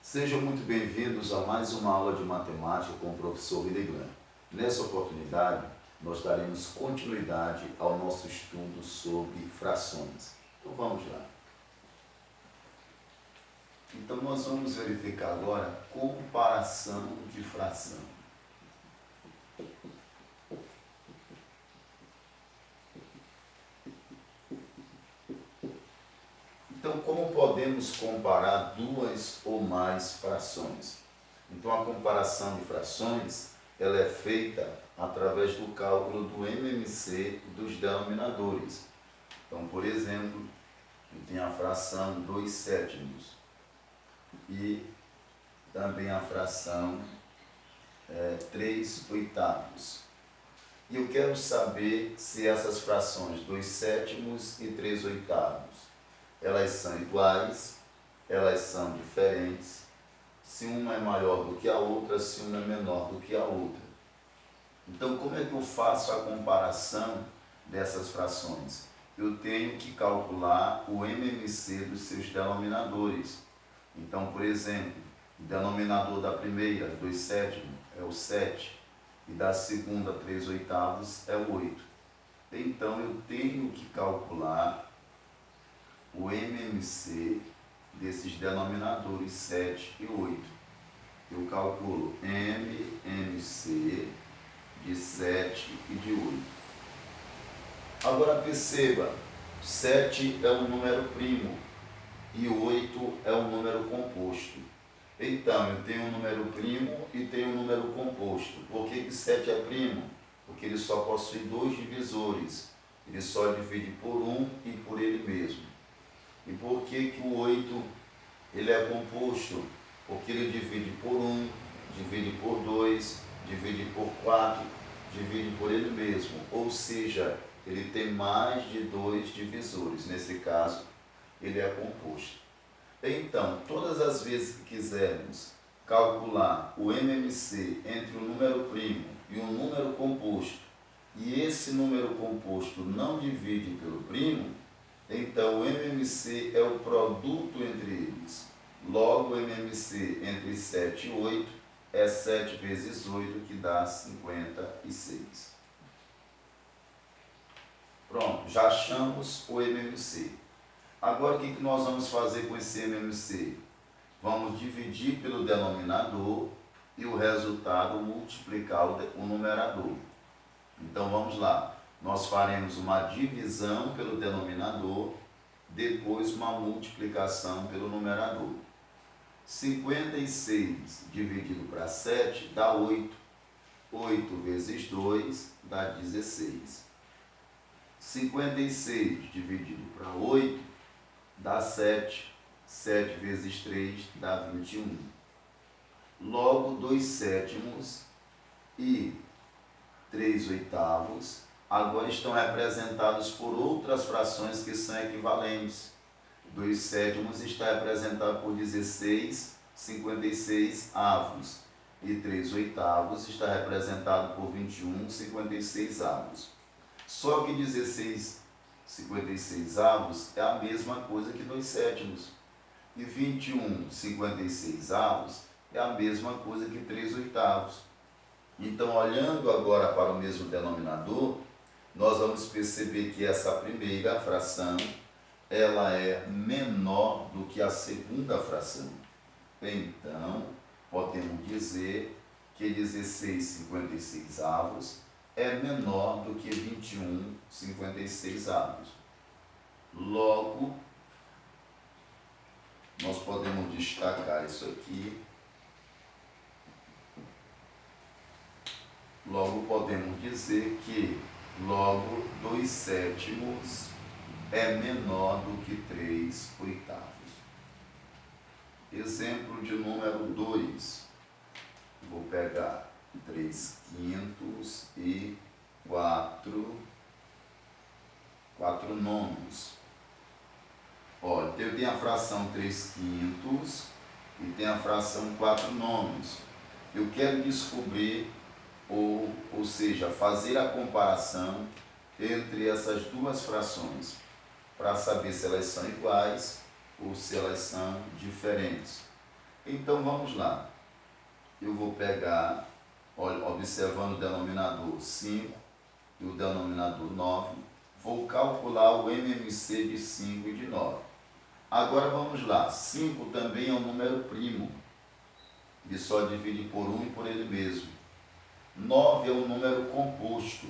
Sejam muito bem-vindos a mais uma aula de matemática com o professor William. Nessa oportunidade, nós daremos continuidade ao nosso estudo sobre frações. Então vamos lá. Então nós vamos verificar agora comparação de fração. Então, como podemos comparar duas ou mais frações? Então, a comparação de frações, ela é feita através do cálculo do MMC dos denominadores. Então, por exemplo, eu tenho a fração 2/7 e também a fração 3/8. E eu quero saber se essas frações 2/7 e 3/8 elas são iguais, elas são diferentes, se uma é maior do que a outra, se uma é menor do que a outra. Então, como é que eu faço a comparação dessas frações? Eu tenho que calcular o MMC dos seus denominadores. Então, por exemplo, o denominador da primeira, 2/7, é o 7, e da segunda, 3/8, é o 8. Então, eu tenho que calcular o MMC desses denominadores 7 e 8. Eu calculo MMC de 7 e de 8. Agora perceba, 7 é um número primo e 8 é um número composto. Então, eu tenho um número primo e tenho um número composto. Por que 7 é primo? Porque ele só possui dois divisores. Ele só divide por 1 e por ele mesmo. E por que o 8 ele é composto? Porque ele divide por 1, divide por 2, divide por 4, divide por ele mesmo. Ou seja, ele tem mais de dois divisores. Nesse caso, ele é composto. Então, todas as vezes que quisermos calcular o MMC entre um número primo e um número composto, e esse número composto não divide pelo primo, então, o MMC é o produto entre eles. Logo, o MMC entre 7 e 8 é 7 vezes 8, que dá 56. Pronto, já achamos o MMC. Agora, o que nós vamos fazer com esse MMC? Vamos dividir pelo denominador e o resultado multiplicar o numerador. Então, vamos lá. Nós faremos uma divisão pelo denominador, depois uma multiplicação pelo numerador. 56 dividido para 7 dá 8. 8 vezes 2 dá 16. 56 dividido para 8 dá 7. 7 vezes 3 dá 21. Logo, 2/7 e 3/8 agora estão representados por outras frações que são equivalentes. 2/7 está representado por 16/56 e 3/8 está representado por 21/56. Só que 16/56 é a mesma coisa que 2/7 e 21/56 é a mesma coisa que 3/8. Então, olhando agora para o mesmo denominador, nós vamos perceber que essa primeira fração, ela é menor do que a segunda fração. Então, podemos dizer que 16/56 é menor do que 21/56. Logo, nós podemos destacar isso aqui. Logo, podemos dizer que logo 2/7 é menor do que 3/8. Exemplo de número 2. Vou pegar 3/5 e 4/9. Olha, eu tenho a fração 3/5 e tenho a fração 4/9. Eu quero descobrir ou seja, fazer a comparação entre essas duas frações, para saber se elas são iguais ou se elas são diferentes. Então vamos lá. Eu vou pegar, olha, observando o denominador 5 e o denominador 9, vou calcular o MMC de 5 e de 9. Agora vamos lá, 5 também é um número primo, ele só divide por 1 e por ele mesmo. 9 é um número composto,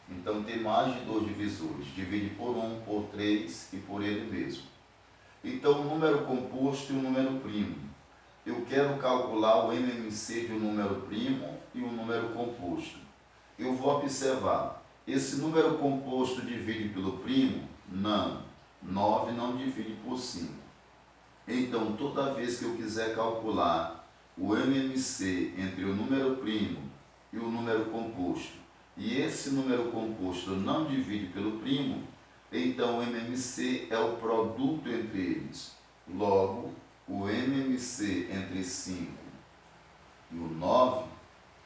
então tem mais de 2 divisores, divide por 1, por 3 e por ele mesmo. Então, o número composto e o número primo. Eu quero calcular o MMC de um número primo e um número composto. Eu vou observar, esse número composto divide pelo primo? Não. 9 não divide por 5. Então, toda vez que eu quiser calcular o MMC entre o número primo e o número composto, e esse número composto não divide pelo primo, então o MMC é o produto entre eles. Logo, o MMC entre 5 e o 9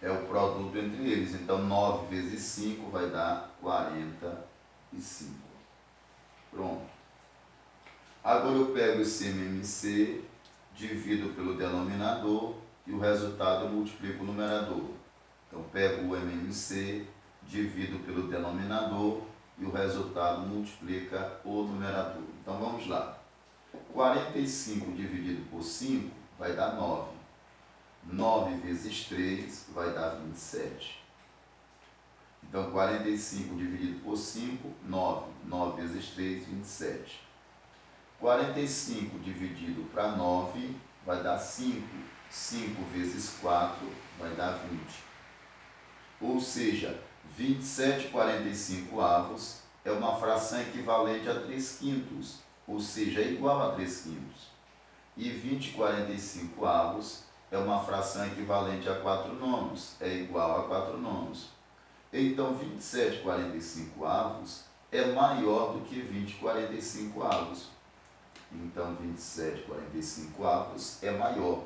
é o produto entre eles. Então, 9 vezes 5 vai dar 45. Pronto. Agora eu pego esse MMC, divido pelo denominador e o resultado eu multiplico o numerador. Então, pego o MMC, divido pelo denominador e o resultado multiplica o numerador. Então, vamos lá. 45 dividido por 5 vai dar 9. 9 vezes 3 vai dar 27. Então, 45 dividido por 5, 9. 9 vezes 3, 27. 45 dividido para 9 vai dar 5. 5 vezes 4 vai dar 20. Ou seja, 27/45 é uma fração equivalente a 3/5, ou seja, é igual a 3/5. E 20/45 é uma fração equivalente a 4/9, é igual a 4/9. Então, 27/45 é maior do que 20/45. Então, 27/45 é maior.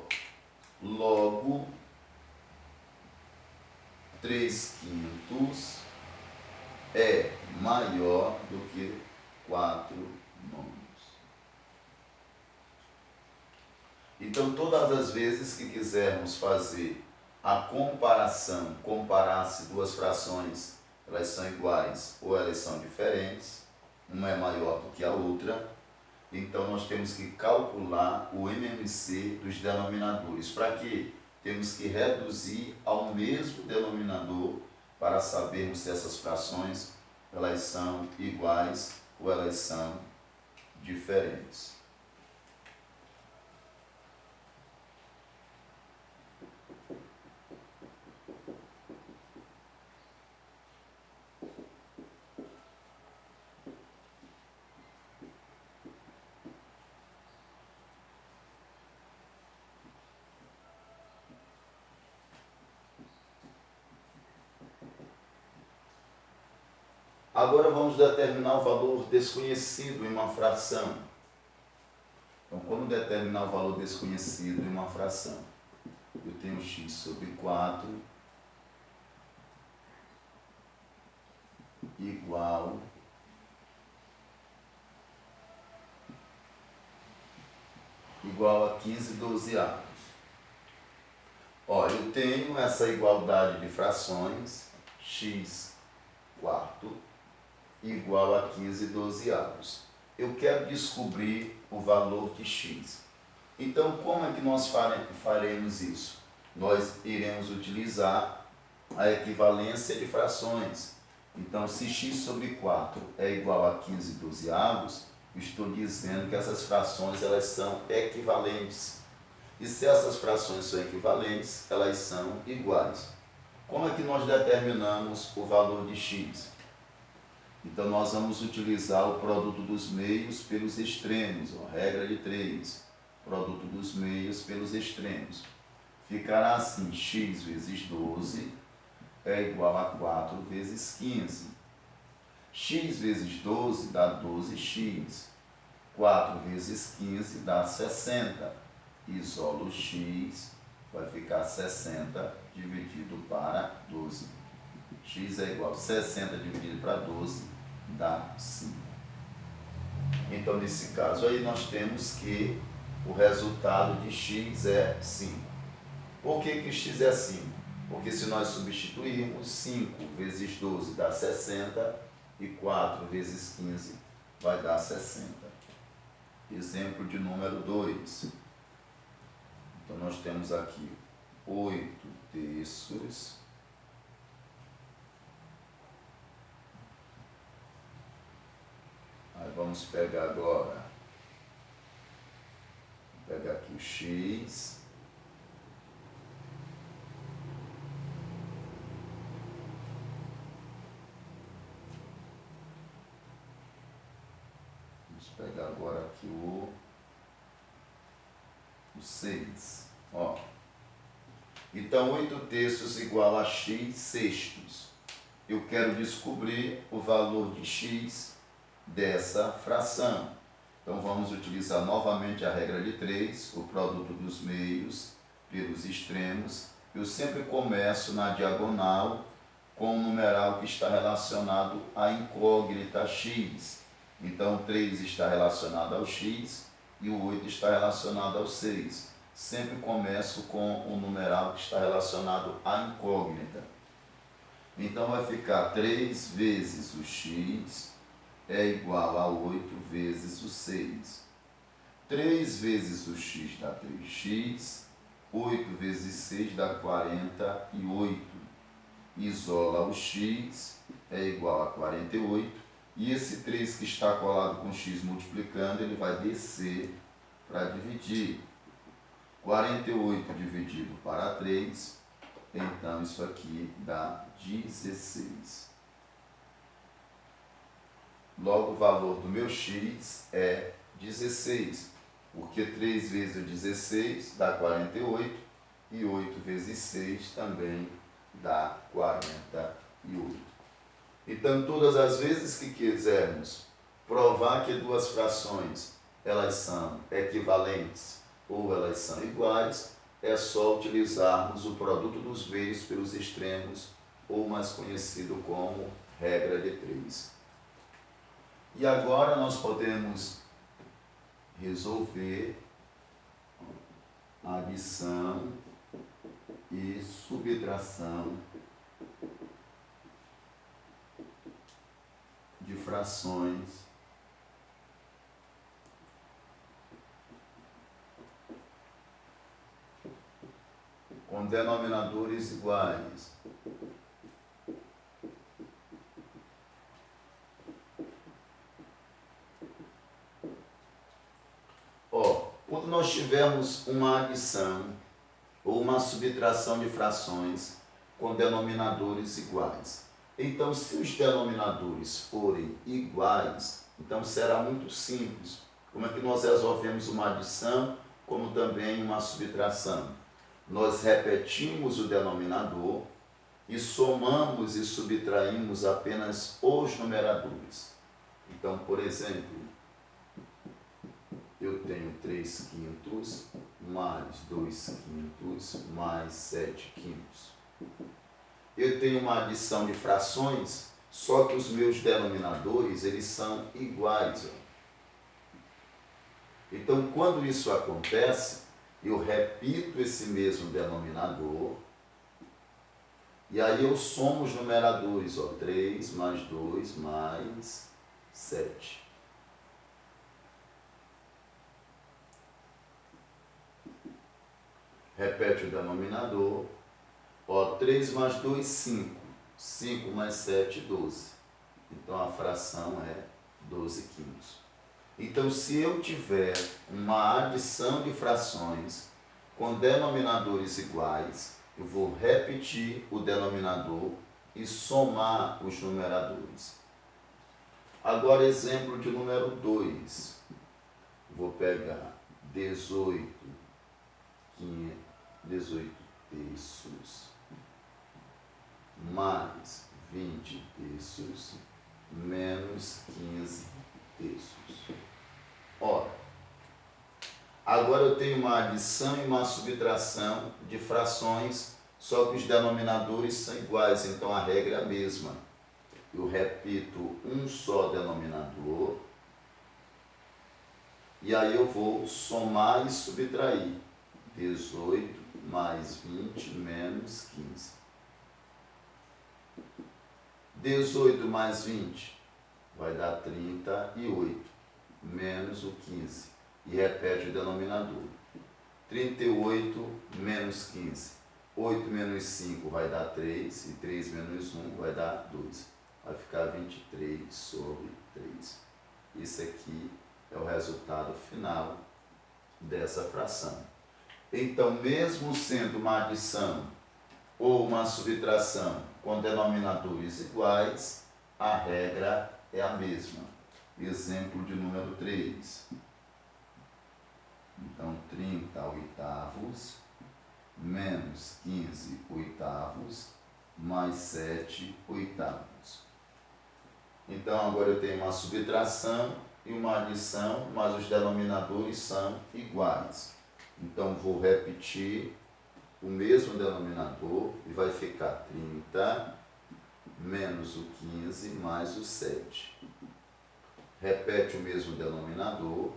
Logo, 3/5 é maior do que 4/9. Então, todas as vezes que quisermos fazer a comparação, comparar se duas frações, elas são iguais ou elas são diferentes, uma é maior do que a outra, então nós temos que calcular o MMC dos denominadores. Para quê? Temos que reduzir ao mesmo denominador para sabermos se essas frações elas são iguais ou elas são diferentes. Agora vamos determinar o valor desconhecido em uma fração. Então, como determinar o valor desconhecido em uma fração? Eu tenho x sobre 4 igual a 15/12. Olha, eu tenho essa igualdade de frações, x quarto igual a 15/12. Eu quero descobrir o valor de x. Então, como é que nós faremos isso? Nós iremos utilizar a equivalência de frações. Então, se x sobre 4 é igual a 15/12, estou dizendo que essas frações elas são equivalentes. E se essas frações são equivalentes, elas são iguais. Como é que nós determinamos o valor de x? Então, nós vamos utilizar o produto dos meios pelos extremos, a regra de 3. Produto dos meios pelos extremos. Ficará assim, x vezes 12 é igual a 4 vezes 15. X vezes 12 dá 12x. 4 vezes 15 dá 60. Isolo o x, vai ficar 60 dividido para 12. X é igual a 60 dividido para 12, dá 5. Então, nesse caso aí, nós temos que o resultado de x é 5. Por que x é 5? Porque se nós substituirmos 5 vezes 12 dá 60 e 4 vezes 15 vai dar 60. Exemplo de número 2. Então nós temos aqui 8 terços Aí vamos pegar agora, vou pegar aqui o x, vamos pegar agora aqui o 6, ó. Então 8 terços igual a x sextos. Eu quero descobrir o valor de x dessa fração. Então vamos utilizar novamente a regra de 3, o produto dos meios pelos extremos. Eu sempre começo na diagonal com o numeral que está relacionado à incógnita x. Então 3 está relacionado ao x e o 8 está relacionado ao 6. Sempre começo com o numeral que está relacionado à incógnita. Então vai ficar 3 vezes o x é igual a 8 vezes o 6. 3 vezes o x dá 3x, 8 vezes 6 dá 48. Isola o x, é igual a 48. E esse 3 que está colado com x multiplicando, ele vai descer para dividir. 48 dividido para 3, então isso aqui dá 16. Logo, o valor do meu x é 16, porque 3 vezes o 16 dá 48 e 8 vezes 6 também dá 48. Então, todas as vezes que quisermos provar que duas frações elas são equivalentes ou elas são iguais, é só utilizarmos o produto dos meios pelos extremos, ou mais conhecido como regra de 3. E agora nós podemos resolver adição e subtração de frações com denominadores iguais. Quando nós tivermos uma adição ou uma subtração de frações com denominadores iguais, então se os denominadores forem iguais, então será muito simples. Como é que nós resolvemos uma adição, como também uma subtração? Nós repetimos o denominador e somamos e subtraímos apenas os numeradores. Então, por exemplo, eu tenho 3/5 mais 2/5 mais 7/5. Eu tenho uma adição de frações, só que os meus denominadores eles são iguais. Então, quando isso acontece, eu repito esse mesmo denominador e aí eu somo os numeradores, 3 mais 2 mais 7. Repete o denominador. 3 mais 2, 5. 5 mais 7, 12. Então, a fração é 12/5. Então, se eu tiver uma adição de frações com denominadores iguais, eu vou repetir o denominador e somar os numeradores. Agora, exemplo de número 2. Vou pegar 18 terços mais 20 terços menos 15 terços. Ora, agora eu tenho uma adição e uma subtração de frações, só que os denominadores são iguais, então a regra é a mesma. Eu repito um só denominador E aí eu vou somar e subtrair. 18 mais 20 menos 15. 18 mais 20 vai dar 38, menos o 15. E repete o denominador. 38 menos 15. 8 menos 5 vai dar 3, e 3 menos 1 vai dar 2. Vai ficar 23 sobre 3. Isso aqui é o resultado final dessa fração. Então, mesmo sendo uma adição ou uma subtração com denominadores iguais, a regra é a mesma. Exemplo de número 3. Então, 30 oitavos menos 15 oitavos mais 7 oitavos. Então, agora eu tenho uma subtração e uma adição, mas os denominadores são iguais. Então, vou repetir o mesmo denominador e vai ficar 30 menos o 15 mais o 7. Repete o mesmo denominador.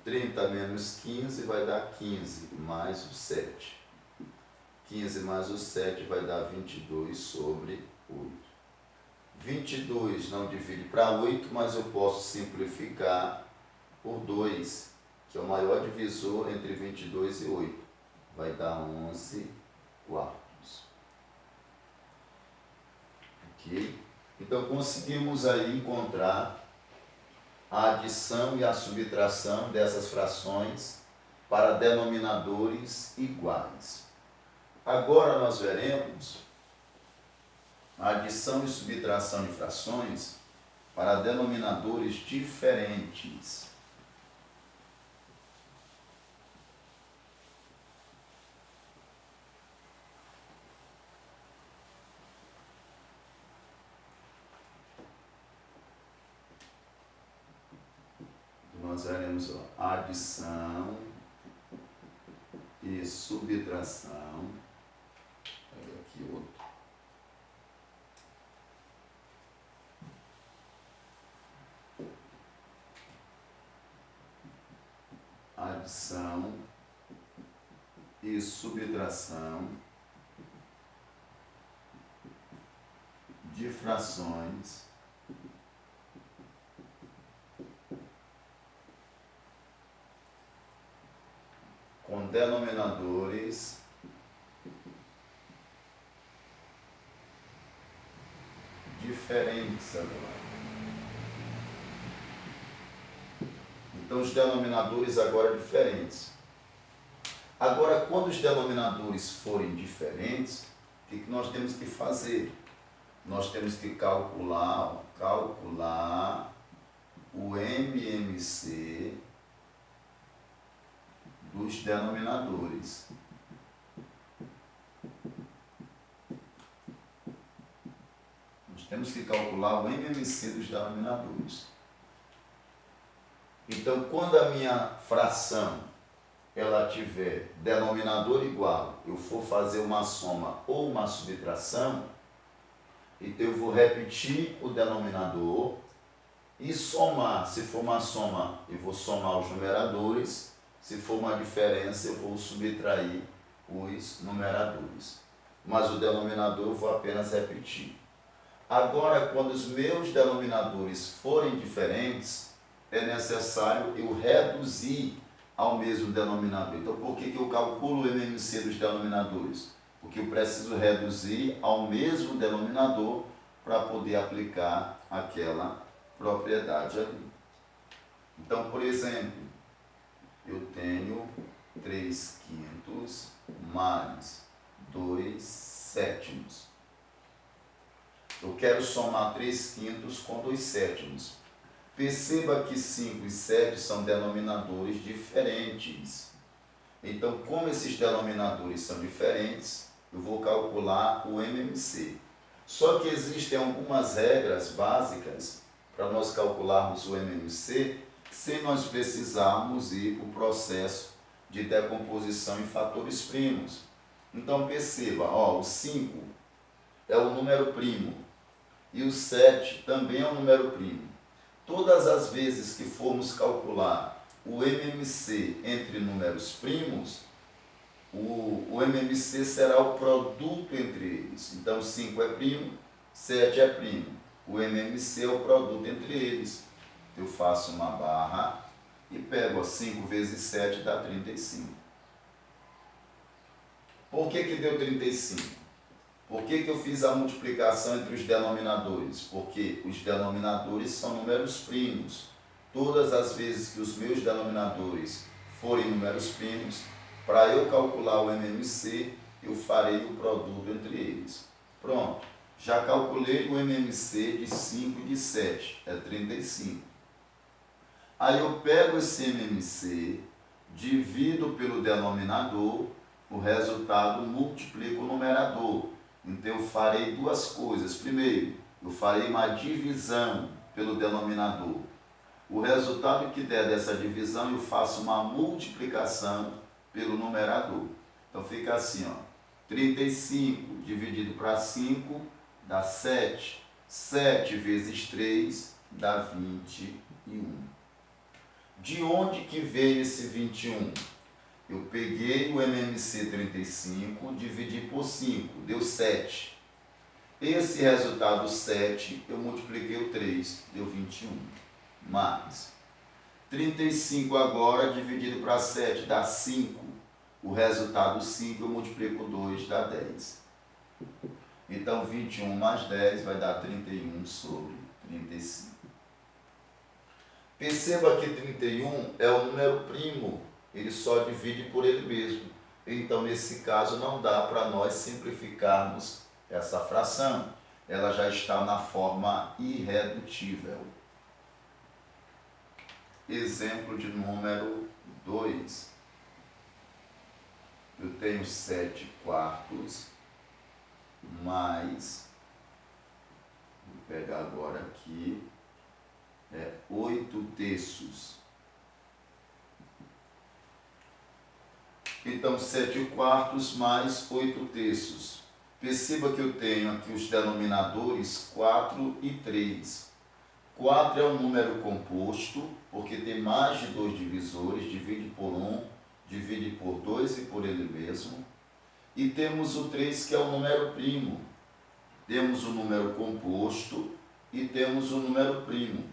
30 menos 15 vai dar 15 mais o 7. 15 mais o 7 vai dar 22 sobre 8. 22 não divide para 8, mas eu posso simplificar por 2, que é o maior divisor entre 22 e 8. Vai dar 11 quartos. Ok? Então, conseguimos aí encontrar a adição e a subtração dessas frações para denominadores iguais. Agora nós veremos a adição e subtração de frações para denominadores diferentes. Nós veremos a adição e subtração. Olha aqui outro. Adição e subtração de frações com denominadores diferentes agora. Então, os denominadores agora diferentes. Agora, quando os denominadores forem diferentes, o que nós temos que fazer? Nós temos que calcular o MMC dos denominadores. Nós temos que calcular o MMC dos denominadores. Então, quando a minha fração ela tiver denominador igual, eu for fazer uma soma ou uma subtração, então eu vou repetir o denominador e somar. Se for uma soma, eu vou somar os numeradores. Se for uma diferença, eu vou subtrair os numeradores. Mas o denominador eu vou apenas repetir. Agora, quando os meus denominadores forem diferentes, é necessário eu reduzir ao mesmo denominador. Então, por que eu calculo o MMC dos denominadores? Porque eu preciso reduzir ao mesmo denominador para poder aplicar aquela propriedade ali. Então, por exemplo, eu tenho 3/5 mais 2/7. Eu quero somar 3/5 com 2/7. Perceba que 5 e 7 são denominadores diferentes. Então, como esses denominadores são diferentes, eu vou calcular o MMC. Só que existem algumas regras básicas para nós calcularmos o MMC sem nós precisarmos ir para o processo de decomposição em fatores primos. Então, perceba, o 5 é o número primo e o 7 também é um número primo. Todas as vezes que formos calcular o MMC entre números primos, o MMC será o produto entre eles. Então, 5 é primo, 7 é primo. O MMC é o produto entre eles. Eu faço uma barra e pego 5 vezes 7 dá 35. Por que deu 35? Por que eu fiz a multiplicação entre os denominadores? Porque os denominadores são números primos. Todas as vezes que os meus denominadores forem números primos, para eu calcular o MMC, eu farei o produto entre eles. Pronto, já calculei o MMC de 5 e de 7, é 35. Aí eu pego esse MMC, divido pelo denominador, o resultado multiplica o numerador. Então eu farei duas coisas. Primeiro, eu farei uma divisão pelo denominador. O resultado que der dessa divisão, eu faço uma multiplicação pelo numerador. Então fica assim, ó, 35 dividido para 5 dá 7. 7 vezes 3 dá 21. De onde que veio esse 21? Eu peguei o MMC 35, dividi por 5, deu 7. Esse resultado 7, eu multipliquei o 3, deu 21. Mais 35 agora, dividido para 7, dá 5. O resultado 5, eu multiplico 2, dá 10. Então, 21 mais 10 vai dar 31 sobre 35. Perceba que 31 é o número primo, ele só divide por ele mesmo. Então, nesse caso, não dá para nós simplificarmos essa fração. Ela já está na forma irredutível. Exemplo de número 2. Eu tenho 7 quartos mais, vou pegar agora aqui, 8 terços. Então, 7 quartos mais 8 terços. Perceba que eu tenho aqui os denominadores 4 e 3. 4 é um número composto, porque tem mais de 2 divisores, divide por 1, divide por 2 e por ele mesmo. E temos o 3, que é o número primo. Temos o número composto e temos o número primo.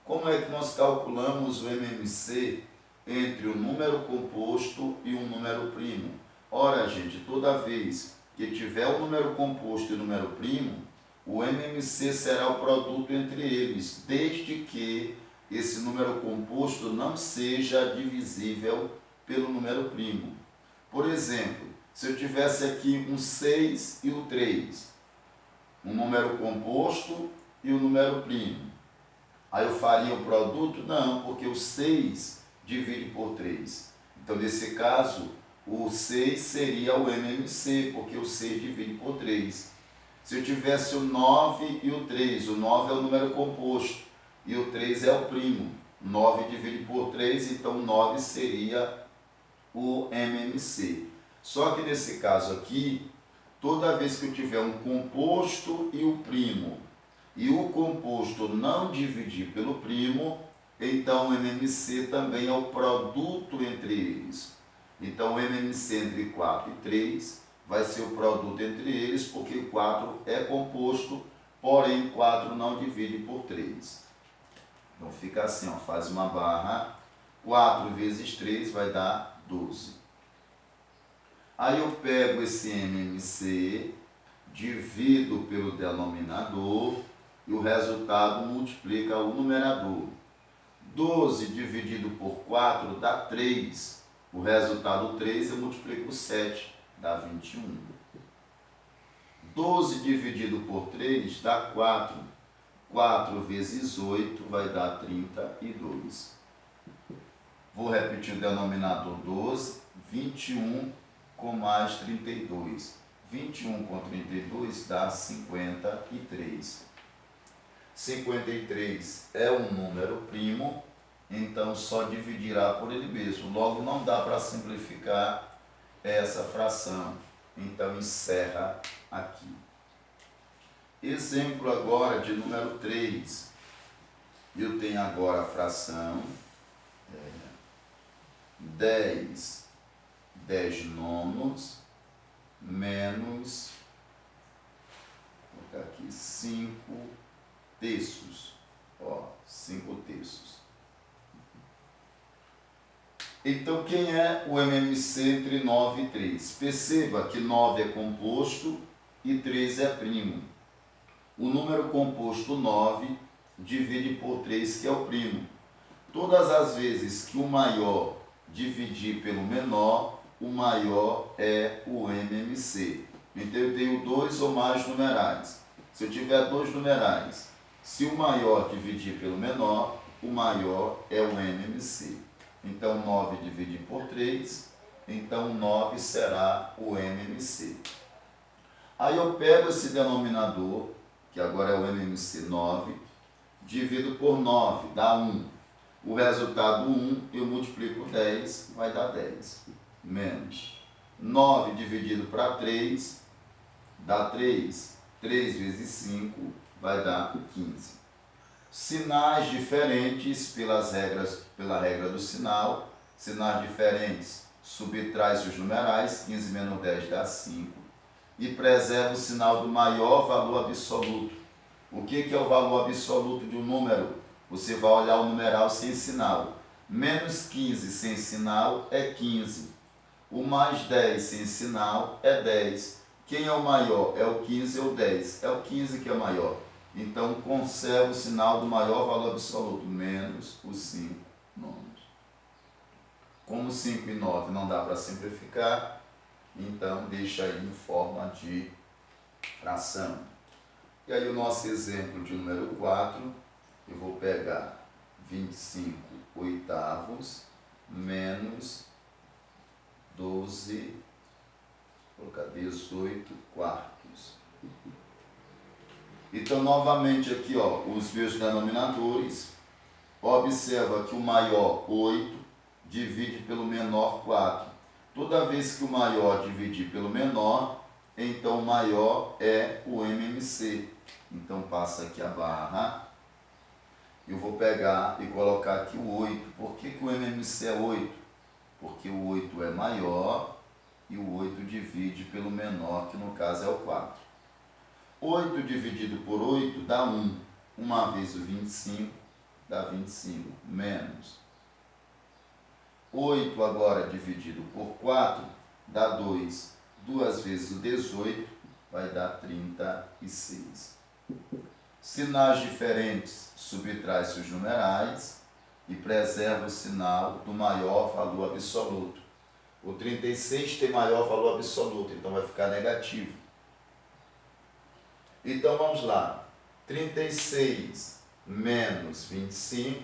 Como é que nós calculamos o MMC entre o número composto e o número primo? Ora, gente, toda vez que tiver o número composto e o número primo, o MMC será o produto entre eles, desde que esse número composto não seja divisível pelo número primo. Por exemplo, se eu tivesse aqui um 6 e o 3, um número composto e o número primo, aí eu faria o produto? Não, porque o 6 divide por 3. Então, nesse caso, o 6 seria o MMC, porque o 6 divide por 3. Se eu tivesse o 9 e o 3, o 9 é o número composto e o 3 é o primo. 9 divide por 3, então 9 seria o MMC. Só que nesse caso aqui, toda vez que eu tiver um composto e o primo, e o composto não dividir pelo primo, então o MMC também é o produto entre eles. Então o MMC entre 4 e 3 vai ser o produto entre eles, porque 4 é composto, porém 4 não divide por 3. Então fica assim, ó, faz uma barra, 4 vezes 3 vai dar 12. Aí eu pego esse MMC, divido pelo denominador e o resultado multiplica o numerador. 12 dividido por 4 dá 3. O resultado 3 eu multiplico por 7, dá 21. 12 dividido por 3 dá 4. 4 vezes 8 vai dar 32. Vou repetir o denominador 12, 21 com mais 32. 21 com 32 dá 53. 53 é um número primo, então só dividirá por ele mesmo. Logo, não dá para simplificar essa fração. Então, encerra aqui. Exemplo agora de número 3. Eu tenho agora a fração 10 10 nonos, menos, vou colocar aqui, 5 terços. Ó, 5 terços. Então, quem é o MMC entre 9 e 3? Perceba que 9 é composto e 3 é primo. O número composto 9 divide por 3, que é o primo. Todas as vezes que o maior dividir pelo menor, o maior é o MMC. Então, eu tenho 2 ou mais numerais. Se eu tiver 2 numerais, se o maior dividir pelo menor, o maior é o MMC. Então, 9 dividir por 3, então 9 será o MMC. Aí eu pego esse denominador, que agora é o MMC 9, divido por 9, dá 1. O resultado 1, eu multiplico 10, vai dar 10. Menos 9 dividido para 3, dá 3. 3 vezes 5 vai dar 15. Sinais diferentes pela regra do sinal. Sinais diferentes, subtrai-se os numerais, 15 menos 10 dá 5. E preserva o sinal do maior valor absoluto. O que é o valor absoluto de um número? Você vai olhar o numeral sem sinal. Menos 15 sem sinal é 15. O mais 10 sem sinal é 10. Quem é o maior? É o 15 ou 10? É o 15 que é maior. Então, conserva o sinal do maior valor absoluto, menos os 5 nonos. Como 5 e 9 não dá para simplificar, então deixa aí em forma de fração. E aí o nosso exemplo de número 4, eu vou pegar 25 oitavos menos 12, vou colocar 18 quartos. Então, novamente aqui, ó, os meus denominadores. Observa que o maior 8 divide pelo menor 4. Toda vez que o maior dividir pelo menor, então o maior é o MMC. Então passa aqui a barra. Eu vou pegar e colocar aqui o 8. Por que o MMC é 8? Porque o 8 é maior e o 8 divide pelo menor, que no caso é o 4. 8 dividido por 8 dá 1. Uma vez o 25 dá 25, menos 8 agora dividido por 4 dá 2. 2 vezes o 18 vai dar 36. Sinais diferentes, subtrai-se os numerais e preserva o sinal do maior valor absoluto. O 36 tem maior valor absoluto, então vai ficar negativo. Então vamos lá. 36 menos 25,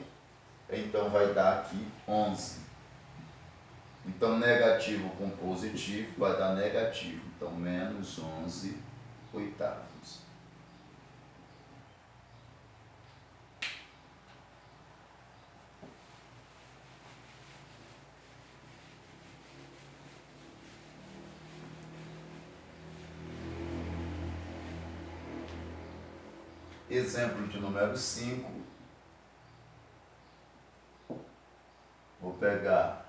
então vai dar aqui 11. Então, negativo com positivo vai dar negativo. Então, menos 11 oitavos. Exemplo de número 5. Vou pegar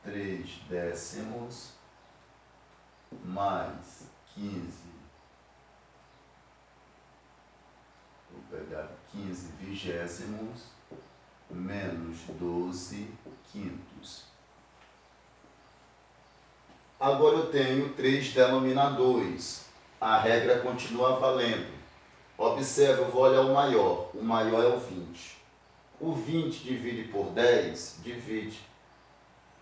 3 décimos mais 15. Vou pegar 15 vigésimos menos 12 quintos. Agora eu tenho 3 denominadores. A regra continua valendo. Observe, eu vou olhar o maior. O maior é o 20. O 20 divide por 10, divide,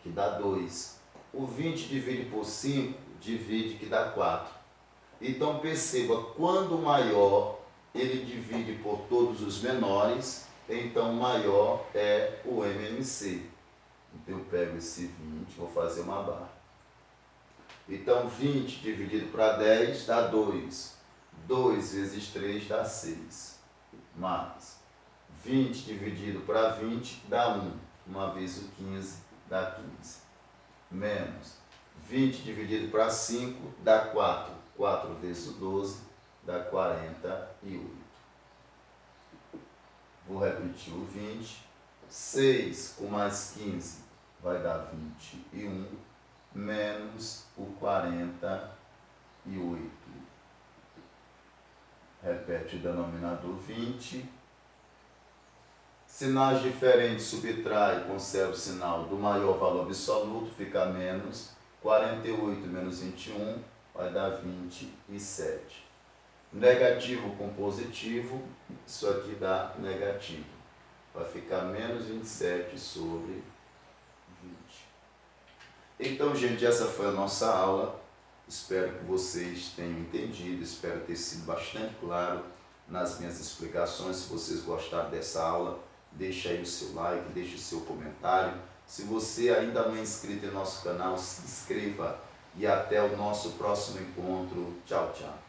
que dá 2. O 20 divide por 5, divide, que dá 4. Então perceba, quando o maior ele divide por todos os menores, então o maior é o MMC. Então eu pego esse 20, vou fazer uma barra. Então 20 dividido para 10 dá 2. 2 vezes 3 dá 6. Mais 20 dividido para 20 dá 1. Uma vez o 15 dá 15. Menos 20 dividido para 5 dá 4. 4 vezes o 12 dá 48. Vou repetir o 20. 6 com mais 15 vai dar 21, menos o 48. Repete o denominador 20. Sinais diferentes subtrai, conserva o sinal do maior valor absoluto, fica menos. 48 menos 21 vai dar 27. Negativo com positivo, isso aqui dá negativo. Vai ficar menos 27 sobre 20. Então, gente, essa foi a nossa aula. Espero que vocês tenham entendido, espero ter sido bastante claro nas minhas explicações. Se vocês gostaram dessa aula, deixa aí o seu like, deixa o seu comentário. Se você ainda não é inscrito em nosso canal, se inscreva e até o nosso próximo encontro. Tchau, tchau.